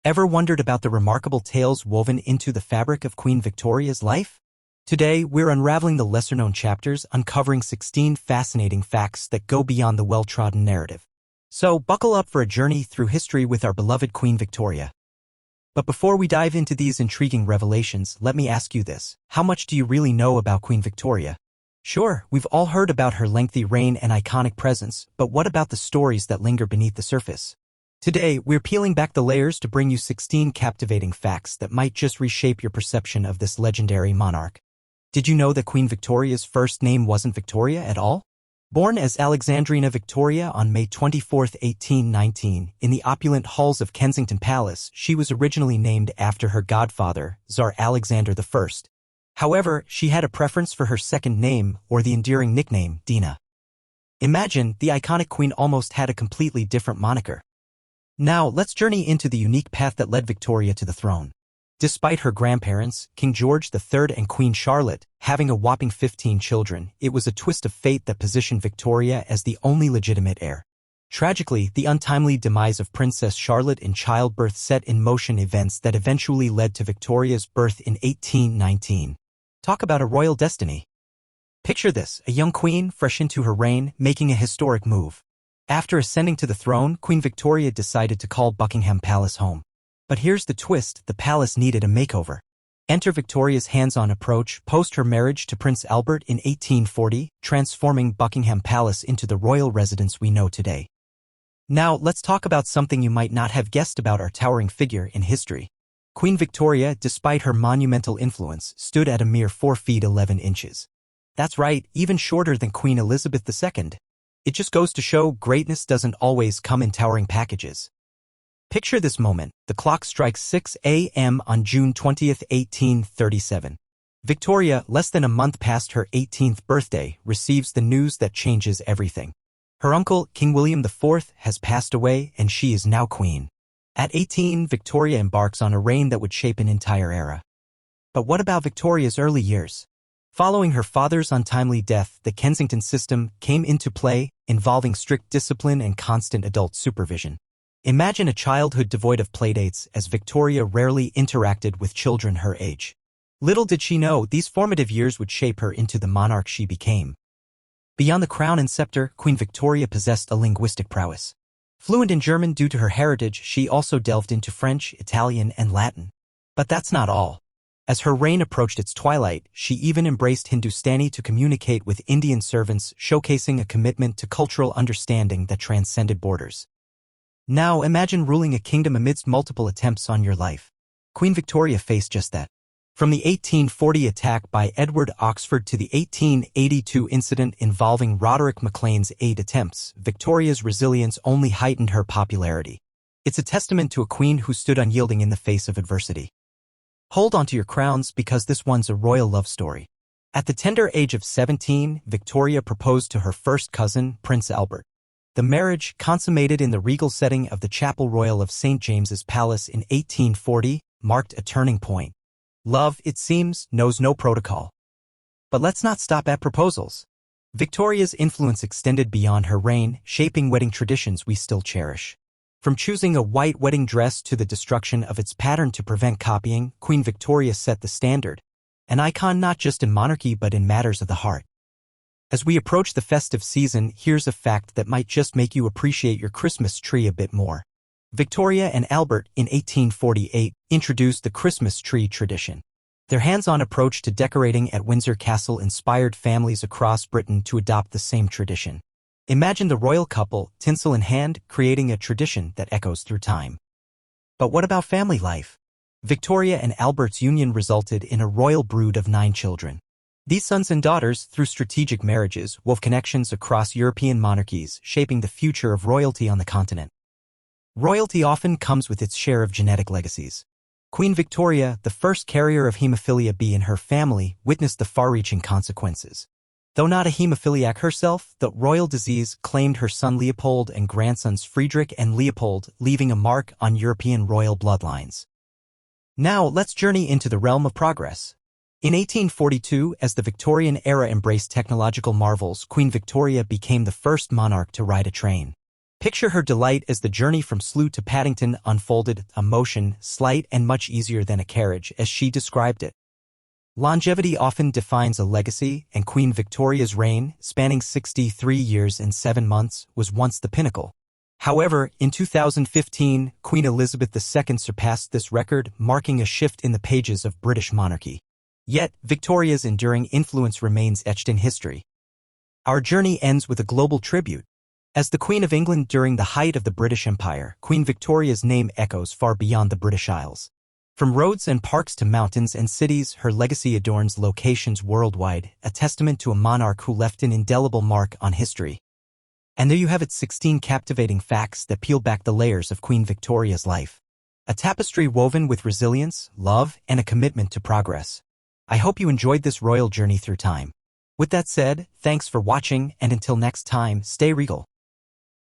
Ever wondered about the remarkable tales woven into the fabric of Queen Victoria's life? Today, we're unraveling the lesser-known chapters, uncovering 16 fascinating facts that go beyond the well-trodden narrative. So, buckle up for a journey through history with our beloved Queen Victoria. But before we dive into these intriguing revelations, let me ask you this. How much do you really know about Queen Victoria? Sure, we've all heard about her lengthy reign and iconic presence, but what about the stories that linger beneath the surface? Today, we're peeling back the layers to bring you 16 captivating facts that might just reshape your perception of this legendary monarch. Did you know that Queen Victoria's first name wasn't Victoria at all? Born as Alexandrina Victoria on May 24, 1819, in the opulent halls of Kensington Palace, she was originally named after her godfather, Tsar Alexander I. However, she had a preference for her second name, or the endearing nickname, Dina. Imagine, the iconic queen almost had a completely different moniker. Now, let's journey into the unique path that led Victoria to the throne. Despite her grandparents, King George III and Queen Charlotte, having a whopping 15 children, it was a twist of fate that positioned Victoria as the only legitimate heir. Tragically, the untimely demise of Princess Charlotte in childbirth set in motion events that eventually led to Victoria's birth in 1819. Talk about a royal destiny. Picture this, a young queen, fresh into her reign, making a historic move. After ascending to the throne, Queen Victoria decided to call Buckingham Palace home. But here's the twist, the palace needed a makeover. Enter Victoria's hands-on approach post her marriage to Prince Albert in 1840, transforming Buckingham Palace into the royal residence we know today. Now, let's talk about something you might not have guessed about our towering figure in history. Queen Victoria, despite her monumental influence, stood at a mere 4 feet 11 inches. That's right, even shorter than Queen Elizabeth II. It just goes to show greatness doesn't always come in towering packages. Picture this moment. The clock strikes 6 a.m. on June 20, 1837. Victoria, less than a month past her 18th birthday, receives the news that changes everything. Her uncle, King William IV, has passed away, and she is now queen. At 18, Victoria embarks on a reign that would shape an entire era. But what about Victoria's early years? Following her father's untimely death, the Kensington system came into play, involving strict discipline and constant adult supervision. Imagine a childhood devoid of playdates, as Victoria rarely interacted with children her age. Little did she know, these formative years would shape her into the monarch she became. Beyond the crown and scepter, Queen Victoria possessed a linguistic prowess. Fluent in German due to her heritage, she also delved into French, Italian, and Latin. But that's not all. As her reign approached its twilight, she even embraced Hindustani to communicate with Indian servants, showcasing a commitment to cultural understanding that transcended borders. Now imagine ruling a kingdom amidst multiple attempts on your life. Queen Victoria faced just that. From the 1840 attack by Edward Oxford to the 1882 incident involving Roderick Maclean's 8 attempts, Victoria's resilience only heightened her popularity. It's a testament to a queen who stood unyielding in the face of adversity. Hold on to your crowns, because this one's a royal love story. At the tender age of 17, Victoria proposed to her first cousin, Prince Albert. The marriage, consummated in the regal setting of the Chapel Royal of St. James's Palace in 1840, marked a turning point. Love, it seems, knows no protocol. But let's not stop at proposals. Victoria's influence extended beyond her reign, shaping wedding traditions we still cherish. From choosing a white wedding dress to the destruction of its pattern to prevent copying, Queen Victoria set the standard. An icon not just in monarchy but in matters of the heart. As we approach the festive season, here's a fact that might just make you appreciate your Christmas tree a bit more. Victoria and Albert, in 1848, introduced the Christmas tree tradition. Their hands-on approach to decorating at Windsor Castle inspired families across Britain to adopt the same tradition. Imagine the royal couple, tinsel in hand, creating a tradition that echoes through time. But what about family life? Victoria and Albert's union resulted in a royal brood of 9 children. These sons and daughters, through strategic marriages, wove connections across European monarchies, shaping the future of royalty on the continent. Royalty often comes with its share of genetic legacies. Queen Victoria, the first carrier of hemophilia B in her family, witnessed the far-reaching consequences. Though not a hemophiliac herself, the royal disease claimed her son Leopold and grandsons Friedrich and Leopold, leaving a mark on European royal bloodlines. Now, let's journey into the realm of progress. In 1842, as the Victorian era embraced technological marvels, Queen Victoria became the first monarch to ride a train. Picture her delight as the journey from Slough to Paddington unfolded, a motion slight and much easier than a carriage, as she described it. Longevity often defines a legacy, and Queen Victoria's reign, spanning 63 years and 7 months, was once the pinnacle. However, in 2015, Queen Elizabeth II surpassed this record, marking a shift in the pages of British monarchy. Yet, Victoria's enduring influence remains etched in history. Our journey ends with a global tribute. As the Queen of England during the height of the British Empire, Queen Victoria's name echoes far beyond the British Isles. From roads and parks to mountains and cities, her legacy adorns locations worldwide, a testament to a monarch who left an indelible mark on history. And there you have it, 16 captivating facts that peel back the layers of Queen Victoria's life. A tapestry woven with resilience, love, and a commitment to progress. I hope you enjoyed this royal journey through time. With that said, thanks for watching, and until next time, stay regal.